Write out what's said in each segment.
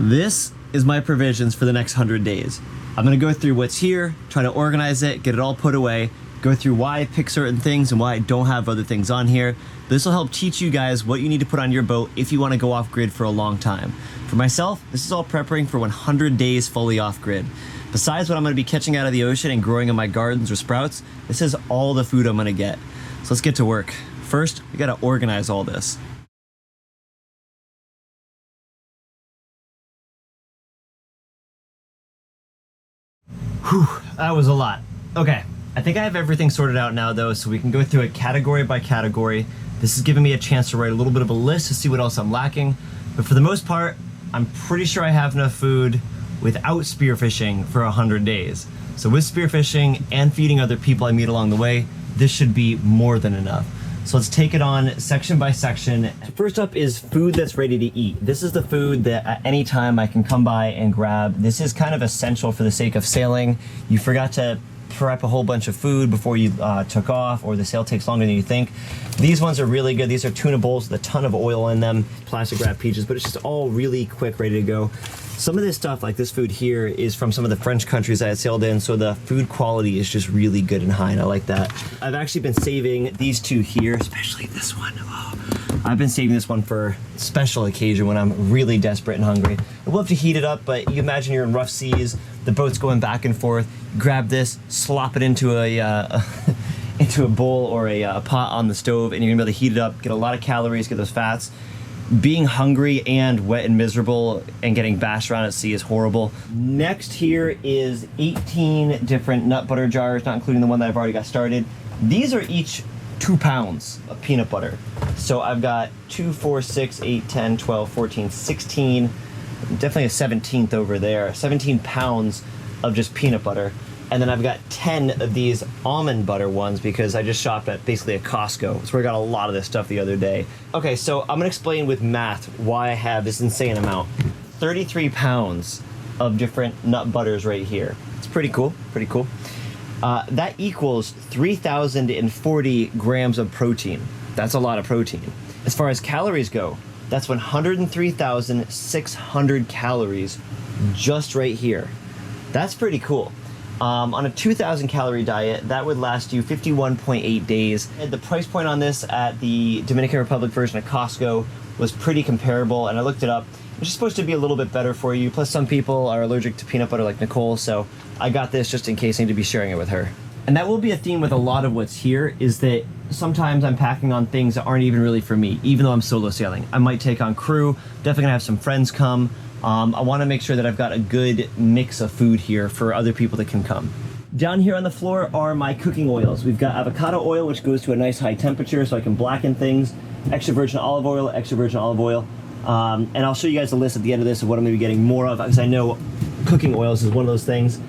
This is my provisions for the next 100 days. I'm gonna go through what's here, try to organize it, get it all put away, go through why I pick certain things and why I don't have other things on here. This will help teach you guys what you need to put on your boat if you want to go off grid for a long time. For myself, this is all preparing for 100 days fully off grid. Besides what I'm going to be catching out of the ocean and growing in my gardens or sprouts, this is all the food I'm going to get. So let's get to work. First, we got to organize all this. Whew, that was a lot. Okay, I think I have everything sorted out now though, so we can go through it category by category. This is giving me a chance to write a little bit of a list to see what else I'm lacking. But for the most part, I'm pretty sure I have enough food without spearfishing for 100 days. So with spearfishing and feeding other people I meet along the way, this should be more than enough. So let's take it on section by section. So first up is food that's ready to eat. This is the food that at any time I can come by and grab. This is kind of essential for the sake of sailing. You forgot to prep a whole bunch of food before you took off, or the sail takes longer than you think. These ones are really good. These are tuna bowls with a ton of oil in them, plastic wrap peaches, but it's just all really quick, ready to go. Some of this stuff, like this food here, is from some of the French countries I had sailed in, so the food quality is just really good and high, and I like that. I've actually been saving these two here, especially this one. Oh, I've been saving this one for a special occasion when I'm really desperate and hungry. I will have to heat it up, but you imagine you're in rough seas, the boat's going back and forth, grab this, slop it into a into a bowl or a pot on the stove, and you're gonna be able to heat it up, get a lot of calories, get those fats. Being hungry and wet and miserable and getting bashed around at sea is horrible. Next here is 18 different nut butter jars, not including the one that I've already got started. These are each 2 pounds of peanut butter. So I've got 2, 4, 6, 8, 10, 12, 14, 16, definitely a 17th over there, 17 pounds of just peanut butter. And then I've got 10 of these almond butter ones because I just shopped at basically a Costco. It's where I got a lot of this stuff the other day. Okay, so I'm gonna explain with math why I have this insane amount. 33 pounds of different nut butters right here. It's pretty cool, pretty cool. That equals 3,040 grams of protein. That's a lot of protein. As far as calories go, that's 103,600 calories just right here. That's pretty cool. On a 2,000 calorie diet, that would last you 51.8 days. And the price point on this at the Dominican Republic version of Costco was pretty comparable, and I looked it up. It's just supposed to be a little bit better for you. Plus some people are allergic to peanut butter like Nicole, so I got this just in case I need to be sharing it with her. And that will be a theme with a lot of what's here, is that sometimes I'm packing on things that aren't even really for me, even though I'm solo sailing. I might take on crew, definitely gonna have some friends come. I want to make sure that I've got a good mix of food here for other people that can come. Down here on the floor are my cooking oils. We've got avocado oil, which goes to a nice high temperature so I can blacken things. Extra virgin olive oil, and I'll show you guys a list at the end of this of what I'm going to be getting more of, because I know cooking oils is one of those things.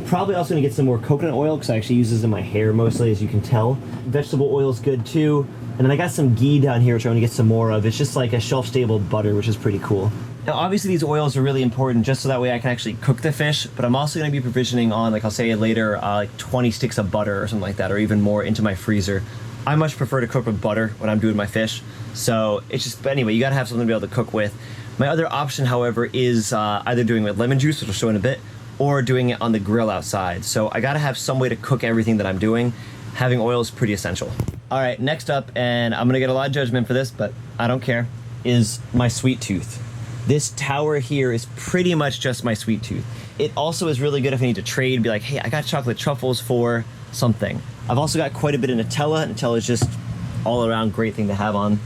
Probably also going to get some more coconut oil, because I actually use this in my hair mostly, as you can tell. Vegetable oil is good too. And then I got some ghee down here, which I'm going to get some more of. It's just like a shelf-stable butter, which is pretty cool. Now, obviously, these oils are really important just so that way I can actually cook the fish, but I'm also going to be provisioning on, like I'll say later, like 20 sticks of butter or something like that, or even more into my freezer. I much prefer to cook with butter when I'm doing my fish, so it's just, but anyway, you got to have something to be able to cook with. My other option, however, is either doing it with lemon juice, which I'll show in a bit, or doing it on the grill outside. So I got to have some way to cook everything that I'm doing. Having oil is pretty essential. All right, next up, and I'm going to get a lot of judgment for this, but I don't care, is my sweet tooth. This tower here is pretty much just my sweet tooth. It also is really good if I need to trade, be like, hey, I got chocolate truffles for something. I've also got quite a bit of Nutella. Nutella is just all around great thing to have on.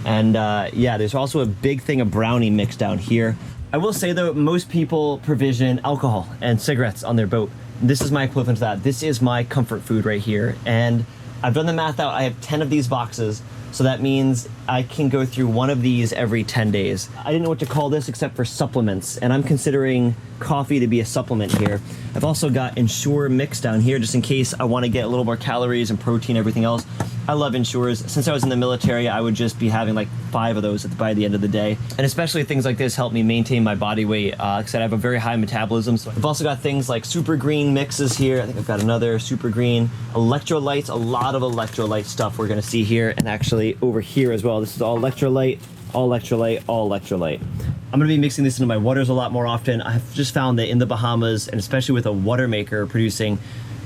And yeah, there's also a big thing of brownie mix down here. I will say though, most people provision alcohol and cigarettes on their boat. This is my equivalent to that. This is my comfort food right here. And I've done the math out. I have 10 of these boxes. So that means I can go through one of these every 10 days. I didn't know what to call this except for supplements, and I'm considering coffee to be a supplement here. I've also got Ensure Mix down here just in case I want to get a little more calories and protein, everything else. I love Ensures. Since I was in the military, I would just be having like 5 of those by the end of the day. And especially things like this help me maintain my body weight, because I have a very high metabolism. So I've also got things like super green mixes here. I think I've got another super green. Electrolytes, a lot of electrolyte stuff we're gonna see here, and actually over here as well. This is all electrolyte. all electrolyte, all electrolyte. I'm gonna be mixing this into my waters a lot more often. I've just found that in the Bahamas, and especially with a water maker producing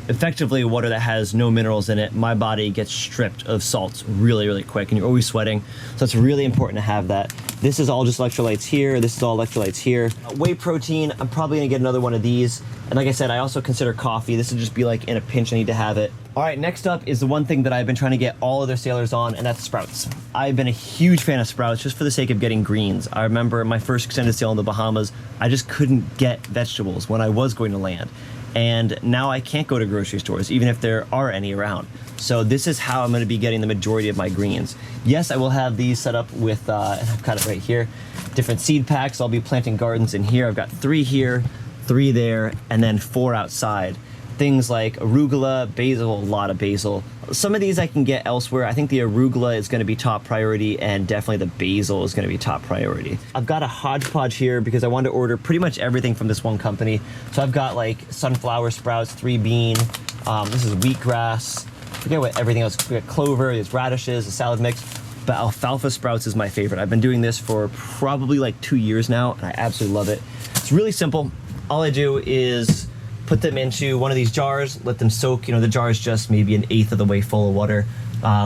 effectively water that has no minerals in it, my body gets stripped of salts really, really quick, and you're always sweating. So it's really important to have that. This is all just electrolytes here. This is all electrolytes here. Whey protein, I'm probably gonna get another one of these. And like I said, I also consider coffee. This would just be like in a pinch, I need to have it. All right, next up is the one thing that I've been trying to get all other sailors on, and that's sprouts. I've been a huge fan of sprouts just for the sake of getting greens. I remember my first extended sail in the Bahamas, I just couldn't get vegetables when I was going to land. And now I can't go to grocery stores, even if there are any around. So this is how I'm gonna be getting the majority of my greens. Yes, I will have these set up with, and I've got it right here, different seed packs. I'll be planting gardens in here. I've got 3 here, 3 there, and then 4 outside. Things like arugula, basil, a lot of basil. Some of these I can get elsewhere. I think the arugula is gonna be top priority, and definitely the basil is gonna be top priority. I've got a hodgepodge here because I wanted to order pretty much everything from this one company. So I've got like sunflower sprouts, 3 bean, this is wheatgrass, I forget what everything else, we got clover, there's radishes, a salad mix, but alfalfa sprouts is my favorite. I've been doing this for probably like 2 years now, and I absolutely love it. It's really simple. All I do is put them into one of these jars, let them soak. You know, the jar is just maybe 1/8 of the way full of water,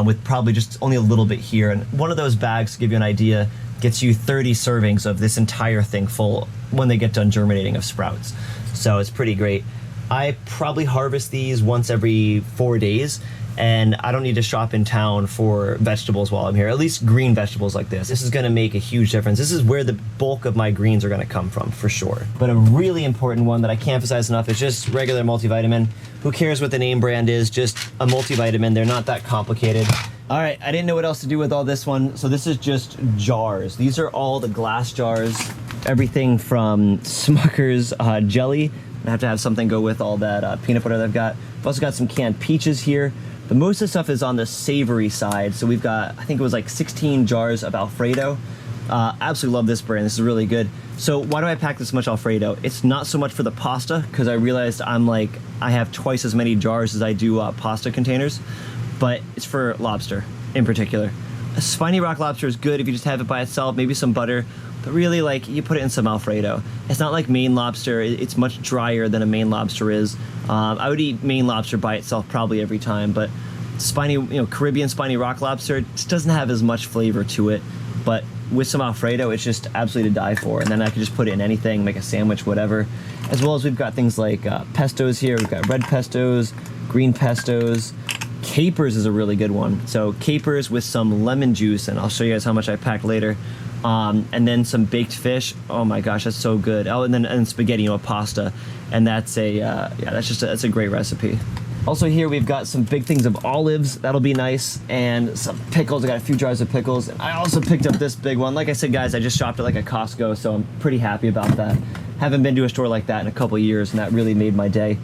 with probably just only a little bit here. And one of those bags, to give you an idea, gets you 30 servings of this entire thing full when they get done germinating of sprouts. So it's pretty great. I probably harvest these once every 4 days, and I don't need to shop in town for vegetables while I'm here, at least green vegetables like this. This is gonna make a huge difference. This is where the bulk of my greens are gonna come from, for sure. But a really important one that I can't emphasize enough is just regular multivitamin. Who cares what the name brand is, just a multivitamin. They're not that complicated. All right, I didn't know what else to do with all this one, so this is just jars. These are all the glass jars, everything from Smucker's jelly. I have to have something go with all that peanut butter that I've got. I've also got some canned peaches here. But most of the stuff is on the savory side. So we've got, I think it was like 16 jars of Alfredo. Absolutely love this brand. This is really good. So why do I pack this much Alfredo? It's not so much for the pasta, because I realized I have twice as many jars as I do pasta containers, but it's for lobster in particular. A spiny rock lobster is good if you just have it by itself, maybe some butter, but really like you put it in some Alfredo. It's not like Maine lobster. It's much drier than a Maine lobster is. I would eat Maine lobster by itself probably every time, but spiny, you know, Caribbean spiny rock lobster just doesn't have as much flavor to it. But with some Alfredo, it's just absolutely to die for. And then I can just put it in anything, make a sandwich, whatever. As well as we've got things like pestos here. We've got red pestos, green pestos. Capers is a really good one. So capers with some lemon juice, and I'll show you guys how much I packed later. And then some baked fish. Oh my gosh, that's so good. Oh, and then spaghetti, you know, pasta. And that's a, that's a great recipe. Also here we've got some big things of olives. That'll be nice. And some pickles. I got a few jars of pickles. And I also picked up this big one. Like I said, guys, I just shopped at like a Costco, so I'm pretty happy about that. Haven't been to a store like that in a couple years, and that really made my day.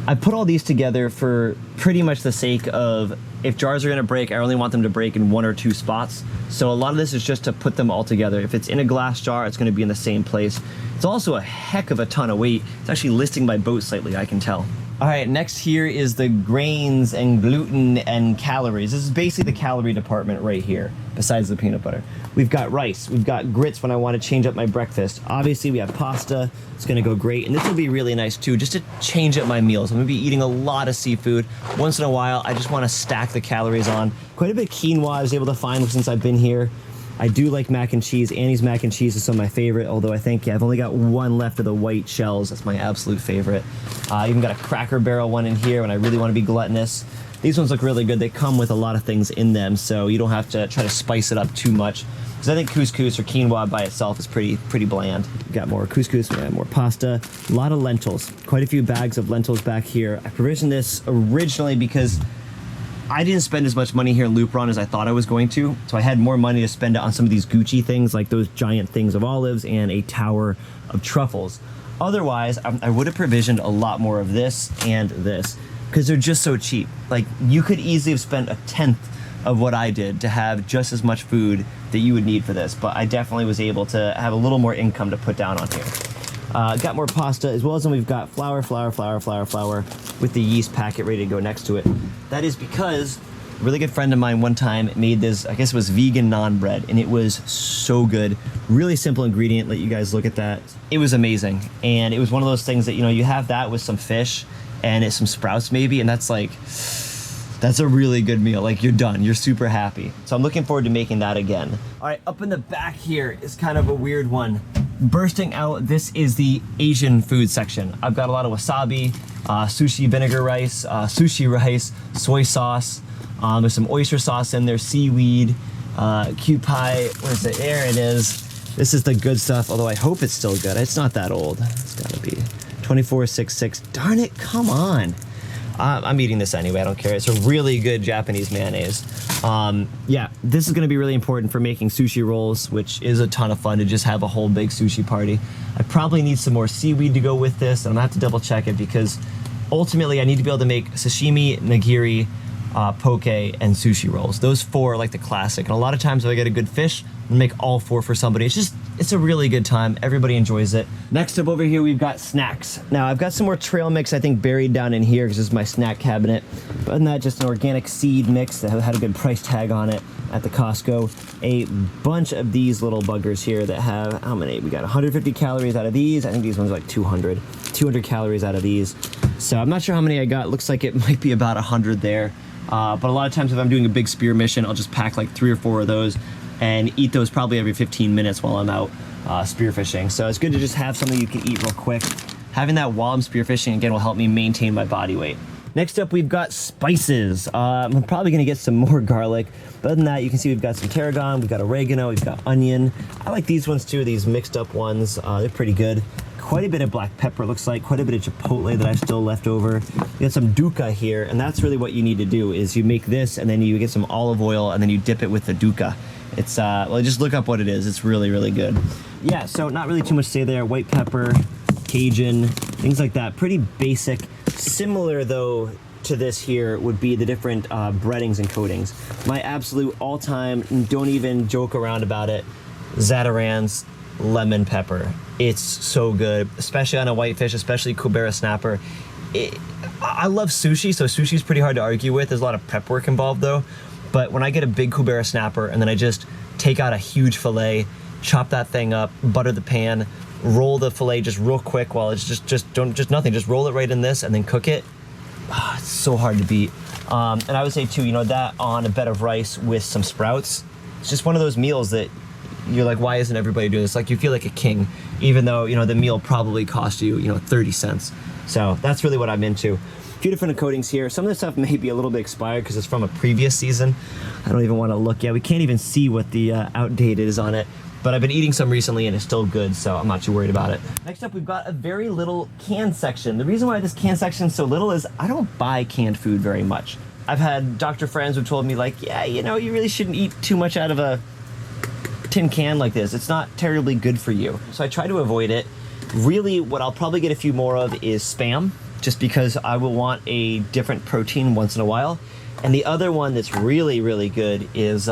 I put all these together for pretty much the sake of, if jars are gonna break, I only want them to break in 1 or 2 spots. So a lot of this is just to put them all together. If it's in a glass jar, it's gonna be in the same place. It's also a heck of a ton of weight. It's actually listing my boat slightly, I can tell. All right, next here is the grains and gluten and calories. This is basically the calorie department right here, besides the peanut butter. We've got rice, we've got grits when I want to change up my breakfast. Obviously we have pasta, it's gonna go great. And this will be really nice too, just to change up my meals. I'm gonna be eating a lot of seafood. Once in a while, I just wanna stack the calories on. Quite a bit of quinoa I was able to find since I've been here. I do like mac and cheese. Annie's mac and cheese is some of my favorite, although I think, yeah, I've only got one left of the white shells. That's my absolute favorite. I even got a Cracker Barrel one in here when I really want to be gluttonous. These ones look really good. They come with a lot of things in them, so you don't have to try to spice it up too much. Because I think couscous or quinoa by itself is pretty bland. We got more couscous, we got more pasta, a lot of lentils. Quite a few bags of lentils back here. I provisioned this originally because I didn't spend as much money here in Lupron as I thought I was going to, so I had more money to spend on some of these Gucci things, like those giant things of olives and a tower of truffles. Otherwise, I would have provisioned a lot more of this and this, because they're just so cheap. Like, you could easily have spent 1/10 of what I did to have just as much food that you would need for this, but I definitely was able to have a little more income to put down on here. Got more pasta, as well as we've got flour with the yeast packet ready to go next to it. That is because really good friend of mine one time made this, I guess it was vegan naan bread, and it was so good. Really simple ingredient. Let you guys look at that. It was amazing. And it was one of those things that, you know, you have that with some fish and it's some sprouts maybe, and that's like, that's a really good meal. Like, you're done. You're super happy. So I'm looking forward to making that again. All right, up in the back here is kind of a weird one. Bursting out, this is the Asian food section. I've got a lot of wasabi, sushi vinegar rice, sushi rice, soy sauce. There's some oyster sauce in there, seaweed, cute pie. Where's it? There it is. This is the good stuff, although I hope it's still good. It's not that old. It's gotta be 2466. Darn it, come on. I'm eating this anyway, I don't care. It's a really good Japanese mayonnaise. Yeah, this is gonna be really important for making sushi rolls, which is a ton of fun to just have a whole big sushi party. I probably need some more seaweed to go with this, and I'm gonna have to double check it because ultimately I need to be able to make sashimi, nigiri, poke, and sushi rolls. Those four are like the classic. And a lot of times if I get a good fish, I'll make all four for somebody. It's a really good time. Everybody enjoys it. Next up over here, we've got snacks. Now I've got some more trail mix, I think, buried down in here because this is my snack cabinet. But other than that, just an organic seed mix that had a good price tag on it at the Costco. A bunch of these little buggers here that have, how many? We got 150 calories out of these. I think these ones are like 200 calories out of these. So I'm not sure how many I got. Looks like it might be about 100 there. But a lot of times if I'm doing a big spear mission, I'll just pack like 3 or 4 of those and eat those probably every 15 minutes while I'm out spearfishing. So it's good to just have something you can eat real quick. Having that while I'm spearfishing, again, will help me maintain my body weight. Next up, we've got spices. I'm probably gonna get some more garlic. But other than that, you can see we've got some tarragon, we've got oregano, we've got onion. I like these ones too, these mixed up ones. They're pretty good. Quite a bit of black pepper, looks like, quite a bit of chipotle that I've still left over. We got some dukkha here, and that's really what you need to do, is you make this, and then you get some olive oil, and then you dip it with the dukkha. It's, well, just look up what it is. It's really, really good. Yeah, so not really too much to say there. White pepper, Cajun, things like that. Pretty basic. Similar, though, to this here would be the different breadings and coatings. My absolute all-time, don't even joke around about it, Zatarain's lemon pepper. It's so good, especially on a whitefish, especially Kubera snapper. I love sushi, so sushi's pretty hard to argue with. There's a lot of prep work involved though. But when I get a big Kubera snapper and then I just take out a huge fillet, chop that thing up, butter the pan, roll the fillet just real quick while it's just nothing, just roll it right in this and then cook it. It's so hard to beat. And I would say too, you know, that on a bed of rice with some sprouts, it's just one of those meals that you're like, why isn't everybody doing this? Like, you feel like a king, even though, you know, the meal probably cost you, you know, 30 cents. So that's really what I'm into. A few different coatings here. Some of this stuff may be a little bit expired because it's from a previous season. I don't even want to look. Yeah, we can't even see what the outdate is on it. But I've been eating some recently and it's still good, so I'm not too worried about it. Next up, we've got a very little can section. The reason why this can section is so little is I don't buy canned food very much. I've had doctor friends who told me, like, yeah, you know, you really shouldn't eat too much out of a tin can like this. It's not terribly good for you. So I try to avoid it. Really, what I'll probably get a few more of is Spam, just because I will want a different protein once in a while. And the other one that's really, really good is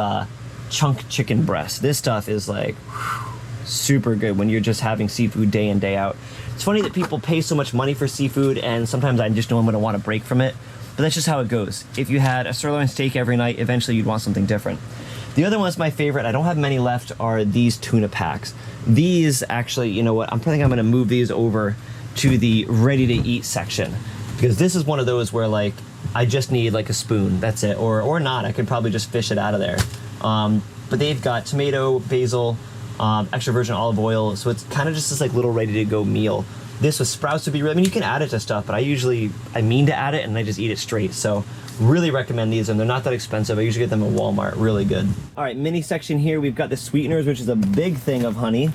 chunk chicken breast. This stuff is like super good when you're just having seafood day in, day out. It's funny that people pay so much money for seafood, and sometimes I just know I'm gonna want a break from it, but that's just how it goes. If you had a sirloin steak every night, eventually you'd want something different. The other one's my favorite. I don't have many left, are these tuna packs. These actually, you know what, I think I'm gonna move these over to the ready to eat section, because this is one of those where, like, I just need like a spoon, that's it, or not, I could probably just fish it out of there. But they've got tomato, basil, extra virgin olive oil, so it's kind of just this like little ready to go meal. This with sprouts would be really, I mean, you can add it to stuff, but I mean to add it and I just eat it straight. So really recommend these, and they're not that expensive. I usually get them at Walmart, really good. All right, mini section here, we've got the sweeteners, which is a big thing of honey.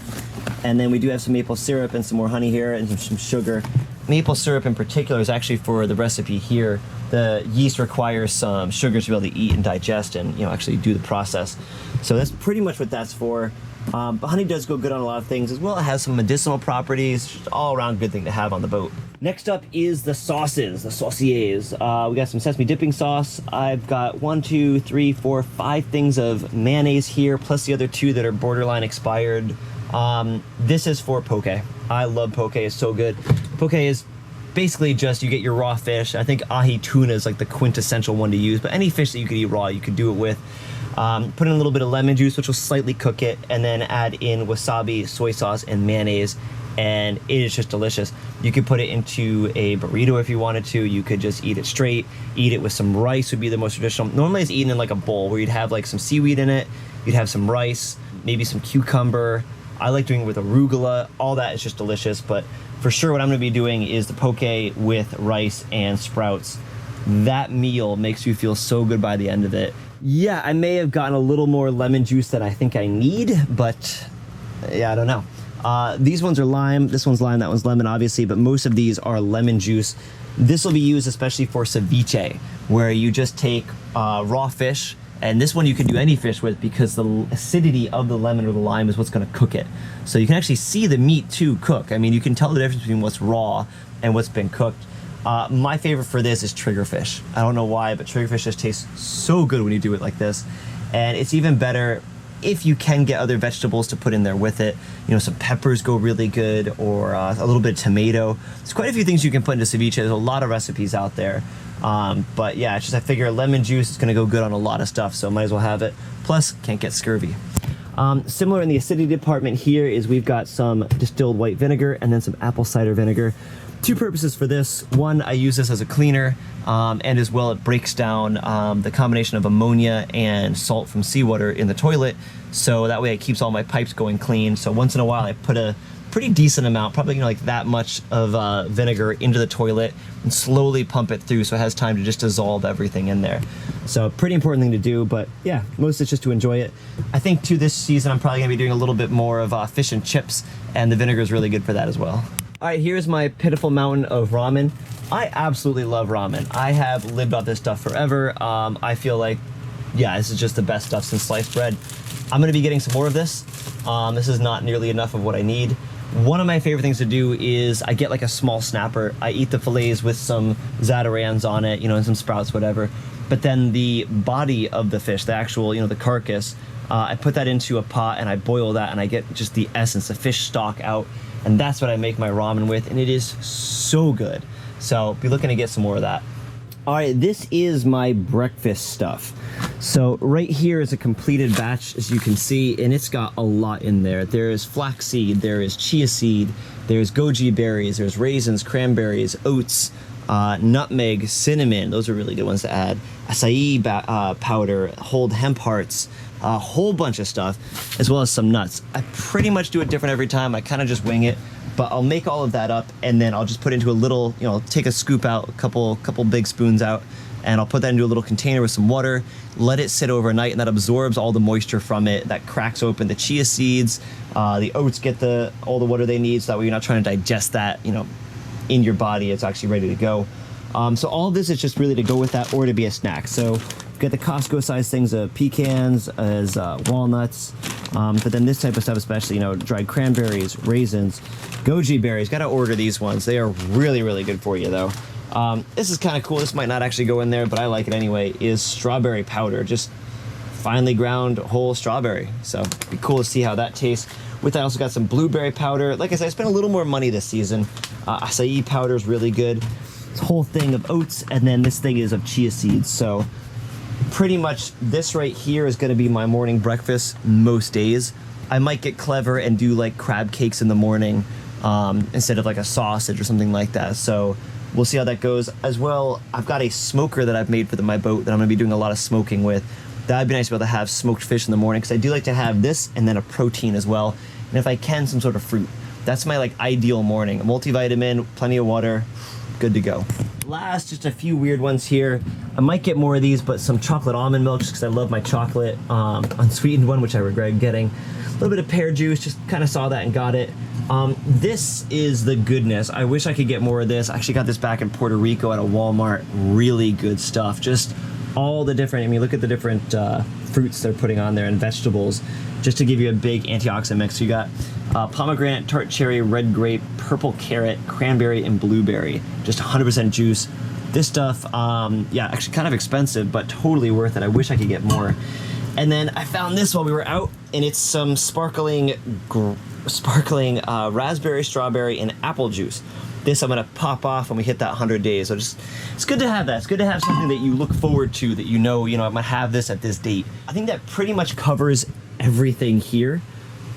And then we do have some maple syrup and some more honey here and some sugar. Maple syrup in particular is actually for the recipe here. The yeast requires some sugar to be able to eat and digest and, you know, actually do the process. So that's pretty much what that's for. But honey does go good on a lot of things as well. It has some medicinal properties, just all around good thing to have on the boat. Next up is the sauces, the sauciers. We got some sesame dipping sauce. I've got 1, 2, 3, 4, 5 things of mayonnaise here, plus the other 2 that are borderline expired. This is for poke. I love poke, it's so good. Poke is basically just you get your raw fish. I think ahi tuna is like the quintessential one to use, but any fish that you could eat raw, you could do it with. Put in a little bit of lemon juice, which will slightly cook it, and then add in wasabi, soy sauce, and mayonnaise, and it is just delicious. You could put it into a burrito if you wanted to. You could just eat it straight. Eat it with some rice would be the most traditional. Normally it's eaten in like a bowl where you'd have like some seaweed in it, you'd have some rice, maybe some cucumber. I like doing it with arugula. All that is just delicious, but for sure what I'm gonna be doing is the poke with rice and sprouts. That meal makes you feel so good by the end of it. Yeah, I may have gotten a little more lemon juice than I think I need, but yeah, I don't know. These ones are lime, this one's lime, that one's lemon, obviously, but most of these are lemon juice. This will be used especially for ceviche, where you just take raw fish, and this one you can do any fish with because the acidity of the lemon or the lime is what's gonna cook it. So you can actually see the meat too cook. I mean, you can tell the difference between what's raw and what's been cooked. My favorite for this is triggerfish. I don't know why, but triggerfish just tastes so good when you do it like this. And it's even better if you can get other vegetables to put in there with it. You know, some peppers go really good, or a little bit of tomato. There's quite a few things you can put into ceviche. There's a lot of recipes out there. But yeah, it's just I figure lemon juice is gonna go good on a lot of stuff, so might as well have it. Plus, can't get scurvy. Similar in the acidity department here is we've got some distilled white vinegar and then some apple cider vinegar. Two purposes for this. One, I use this as a cleaner, and as well it breaks down the combination of ammonia and salt from seawater in the toilet, so that way it keeps all my pipes going clean. So once in a while I put a pretty decent amount, probably like that much of vinegar into the toilet and slowly pump it through so it has time to just dissolve everything in there. So pretty important thing to do, but yeah, most it's just to enjoy it. I think too this season I'm probably gonna be doing a little bit more of fish and chips, and the vinegar is really good for that as well. All right, here's my pitiful mountain of ramen. I absolutely love ramen. I have lived off this stuff forever. I feel like, yeah, this is just the best stuff since sliced bread. I'm gonna be getting some more of this. This is not nearly enough of what I need. One of my favorite things to do is I get like a small snapper. I eat the fillets with some zatarans on it, you know, and some sprouts, whatever. But then the body of the fish, the actual, you know, the carcass, I put that into a pot and I boil that and I get just the essence, the fish stock out. And that's what I make my ramen with, and it is so good. So be looking to get some more of that. All right, this is my breakfast stuff. So right here is a completed batch, as you can see, and it's got a lot in there. There is flaxseed, there is chia seed, there's goji berries, there's raisins, cranberries, oats, nutmeg, cinnamon. Those are really good ones to add. Acai powder, whole hemp hearts, a whole bunch of stuff, as well as some nuts. I pretty much do it different every time. I kind of just wing it, but I'll make all of that up and then I'll just put into a little, you know, take a scoop out, a couple big spoons out, and I'll put that into a little container with some water, let it sit overnight, and that absorbs all the moisture from it. That cracks open the chia seeds, the oats get all the water they need, so that way you're not trying to digest that, you know, in your body. It's actually ready to go. So all of this is just really to go with that or to be a snack. So get the Costco size things of pecans, as walnuts, but then this type of stuff especially, you know, dried cranberries, raisins, goji berries. Gotta order these ones. They are really, really good for you though. This is kind of cool. This might not actually go in there, but I like it anyway, is strawberry powder. Just finely ground whole strawberry. So it'd be cool to see how that tastes. With that, I also got some blueberry powder. Like I said, I spent a little more money this season. Acai powder is really good. This whole thing of oats, and then this thing is of chia seeds. So pretty much this right here is going to be my morning breakfast most days. I might get clever and do like crab cakes in the morning instead of like a sausage or something like that. So we'll see how that goes. As well, I've got a smoker that I've made for my boat that I'm going to be doing a lot of smoking with. That'd be nice to be able to have smoked fish in the morning, because I do like to have this and then a protein as well. And if I can, some sort of fruit. That's my like ideal morning. A multivitamin, plenty of water, good to go. Last, just a few weird ones here. I might get more of these, but some chocolate almond milk, just because I love my chocolate. Unsweetened one, which I regret getting. A little bit of pear juice, just kind of saw that and got it. This is the goodness. I wish I could get more of this. I actually got this back in Puerto Rico at a Walmart. Really good stuff. Just all the different, I mean, look at the different fruits they're putting on there and vegetables, just to give you a big antioxidant mix. So you got pomegranate, tart cherry, red grape, purple carrot, cranberry, and blueberry. Just 100% juice. This stuff, yeah, actually kind of expensive, but totally worth it. I wish I could get more. And then I found this while we were out, and it's some sparkling sparkling raspberry, strawberry, and apple juice. This I'm gonna pop off when we hit that 100 days. So just, it's good to have that. It's good to have something that you look forward to, that you know, I'm gonna have this at this date. I think that pretty much covers everything here.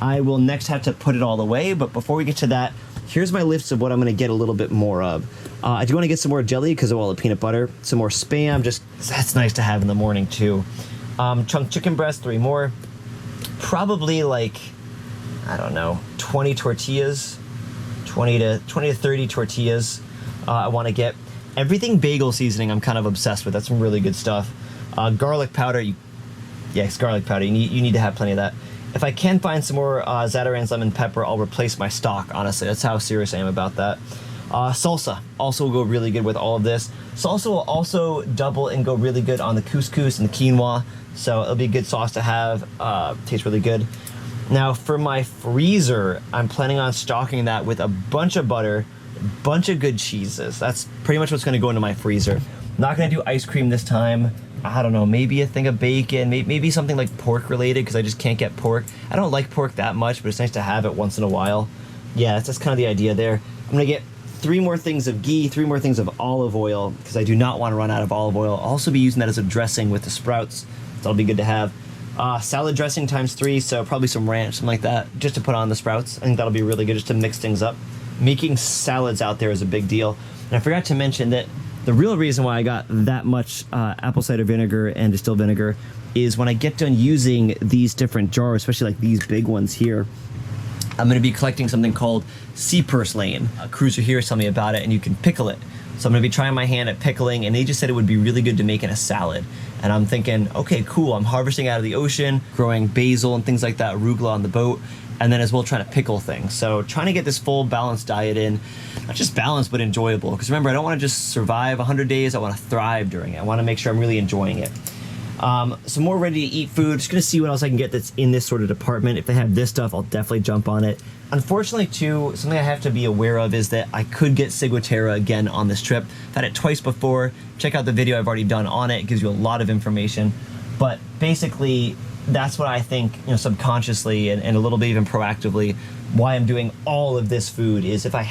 I will next have to put it all away, but before we get to that, here's my list of what I'm gonna get a little bit more of. I do wanna get some more jelly because of all the peanut butter, some more Spam, just, that's nice to have in the morning too. Chunk chicken breast, 3 more. Probably like, I don't know, 20 tortillas. 20 to 30 tortillas I want to get. Everything bagel seasoning I'm kind of obsessed with. That's some really good stuff. Garlic powder, yes, garlic powder. You need to have plenty of that. If I can find some more Zatarain's lemon pepper, I'll replace my stock, honestly. That's how serious I am about that. Salsa also will go really good with all of this. Salsa will also double and go really good on the couscous and the quinoa, so it'll be a good sauce to have. Tastes really good. Now for my freezer, I'm planning on stocking that with a bunch of butter, a bunch of good cheeses. That's pretty much what's gonna go into my freezer. Not gonna do ice cream this time. I don't know, maybe a thing of bacon, maybe something like pork related, because I just can't get pork. I don't like pork that much, but it's nice to have it once in a while. Yeah, that's kind of the idea there. I'm gonna get 3 more things of ghee, 3 more things of olive oil, because I do not want to run out of olive oil. I'll also be using that as a dressing with the sprouts. That'll be good to have. Salad dressing times 3, so probably some ranch, something like that, just to put on the sprouts. I think that'll be really good just to mix things up. Making salads out there is a big deal. And I forgot to mention that the real reason why I got that much apple cider vinegar and distilled vinegar is when I get done using these different jars, especially like these big ones here, I'm going to be collecting something called sea purslane. A cruiser here told me about it, and you can pickle it. So I'm going to be trying my hand at pickling, and they just said it would be really good to make in a salad. And I'm thinking, okay, cool, I'm harvesting out of the ocean, growing basil and things like that, arugula on the boat, and then as well trying to pickle things. So trying to get this full balanced diet in, not just balanced, but enjoyable. Because remember, I don't want to just survive 100 days, I want to thrive during it. I want to make sure I'm really enjoying it. Some more ready to eat food. Just gonna see what else I can get that's in this sort of department. If they have this stuff, I'll definitely jump on it. Unfortunately too, something I have to be aware of is that I could get ciguatera again on this trip. I've had it twice before. Check out the video I've already done on it. It gives you a lot of information. But basically, that's what I think, subconsciously and a little bit even proactively, why I'm doing all of this food is if I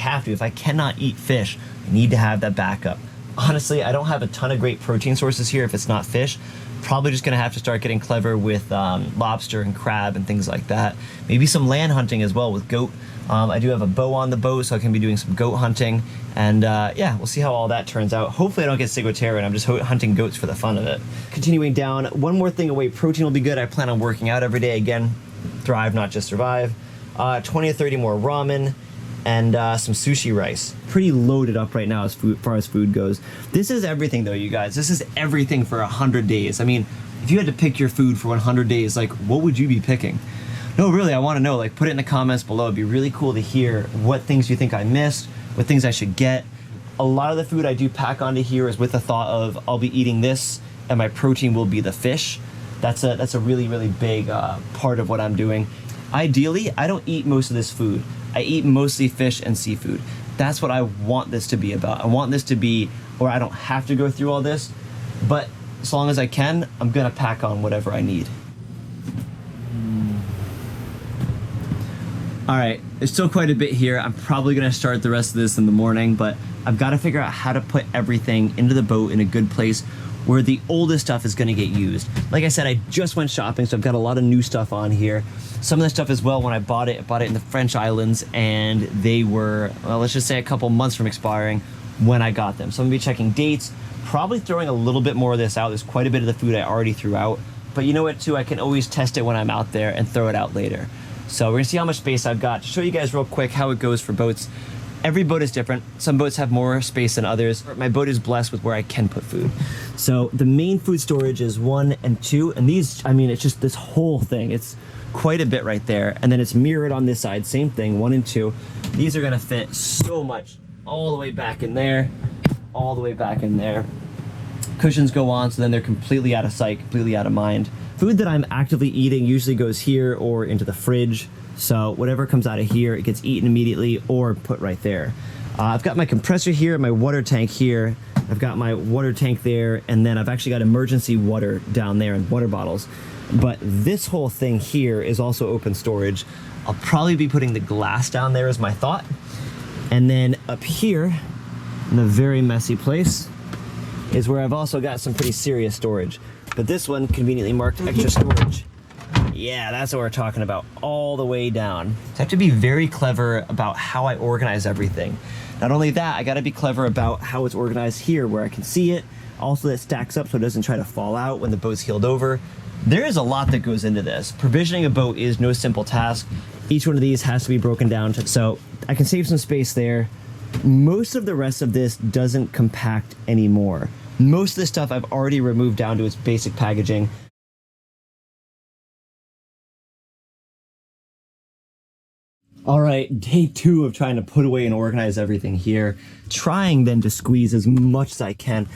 cannot eat fish, I need to have that backup. Honestly, I don't have a ton of great protein sources here if it's not fish. Probably just gonna have to start getting clever with lobster and crab and things like that. Maybe some land hunting as well with goat. I do have a bow on the boat, so I can be doing some goat hunting. And yeah, we'll see how all that turns out. Hopefully I don't get ciguatera and I'm just hunting goats for the fun of it. Continuing down, one more thing away, protein will be good. I plan on working out every day again. Thrive, not just survive. 20 or 30 more ramen and some sushi rice. Pretty loaded up right now as far as food goes. This is everything though, you guys. This is everything for 100 days. I mean, if you had to pick your food for 100 days, like what would you be picking? No, really, I want to know. Like, put it in the comments below. It'd be really cool to hear what things you think I missed, what things I should get. A lot of the food I do pack onto here is with the thought of I'll be eating this and my protein will be the fish. That's a really, really big part of what I'm doing. Ideally, I don't eat most of this food. I eat mostly fish and seafood. That's what I want this to be about. I want this to be where I don't have to go through all this, but as long as I can, I'm gonna pack on whatever I need. All right, there's still quite a bit here. I'm probably gonna start the rest of this in the morning, but I've gotta figure out how to put everything into the boat in a good place where the oldest stuff is gonna get used. Like I said, I just went shopping, so I've got a lot of new stuff on here. Some of the stuff as well, when I bought it in the French islands, and they were, well, let's just say a couple months from expiring when I got them. So I'm gonna be checking dates, probably throwing a little bit more of this out. There's quite a bit of the food I already threw out, but you know what too, I can always test it when I'm out there and throw it out later. So we're gonna see how much space I've got. To show you guys real quick how it goes for boats. Every boat is different. Some boats have more space than others. My boat is blessed with where I can put food. So the main food storage is 1 and 2, and these, I mean, it's just this whole thing. It's quite a bit right there, and then it's mirrored on this side, same thing, 1 and 2. These are gonna fit so much, all the way back in there, all the way back in there. Cushions go on, so then they're completely out of sight, completely out of mind. Food that I'm actively eating usually goes here or into the fridge. So whatever comes out of here, it gets eaten immediately or put right there. I've got my compressor here, my water tank here. I've got my water tank there, and then I've actually got emergency water down there and water bottles. But this whole thing here is also open storage. I'll probably be putting the glass down there is my thought. And then up here, in a very messy place, is where I've also got some pretty serious storage. But this one conveniently marked extra storage. Yeah, that's what we're talking about, all the way down. So I have to be very clever about how I organize everything. Not only that, I gotta be clever about how it's organized here where I can see it. Also that stacks up so it doesn't try to fall out when the boat's heeled over. There is a lot that goes into this. Provisioning a boat is no simple task. Each one of these has to be broken down, so I can save some space there. Most of the rest of this doesn't compact anymore. Most of this stuff I've already removed down to its basic packaging. All right, day 2 of trying to put away and organize everything here. Trying then to squeeze as much as I can.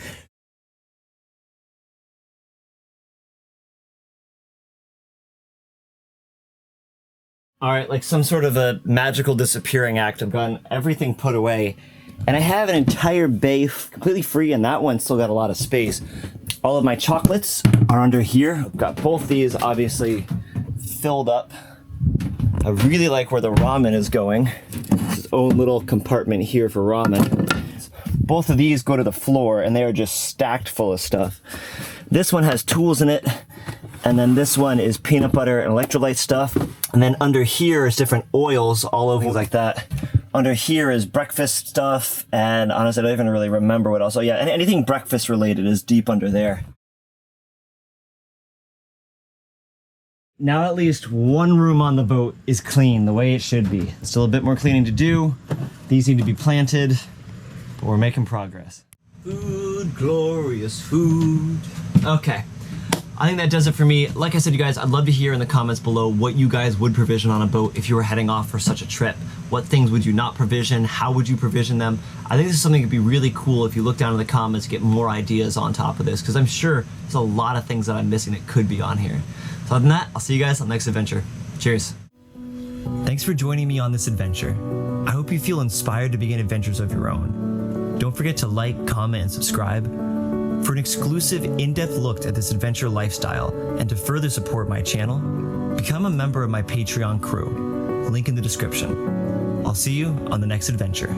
All right, like some sort of a magical disappearing act. I've gotten everything put away. And I have an entire bay completely free, and that one's still got a lot of space. All of my chocolates are under here. I've got both these obviously filled up. I really like where the ramen is going. This own little compartment here for ramen. Both of these go to the floor, and they are just stacked full of stuff. This one has tools in it, and then this one is peanut butter and electrolyte stuff. And then under here is different oils all over, things like that. Under here is breakfast stuff, and honestly, I don't even really remember what else. Oh yeah, and anything breakfast related is deep under there. Now at least one room on the boat is clean the way it should be. Still a bit more cleaning to do. These need to be planted, but we're making progress. Food, glorious food. Okay. I think that does it for me. Like I said, you guys, I'd love to hear in the comments below what you guys would provision on a boat if you were heading off for such a trip. What things would you not provision? How would you provision them? I think this is something that would be really cool if you look down in the comments to get more ideas on top of this, because I'm sure there's a lot of things that I'm missing that could be on here. So other than that, I'll see you guys on the next adventure. Cheers. Thanks for joining me on this adventure. I hope you feel inspired to begin adventures of your own. Don't forget to like, comment, and subscribe. For an exclusive, in-depth look at this adventure lifestyle and to further support my channel, become a member of my Patreon crew. Link in the description. I'll see you on the next adventure.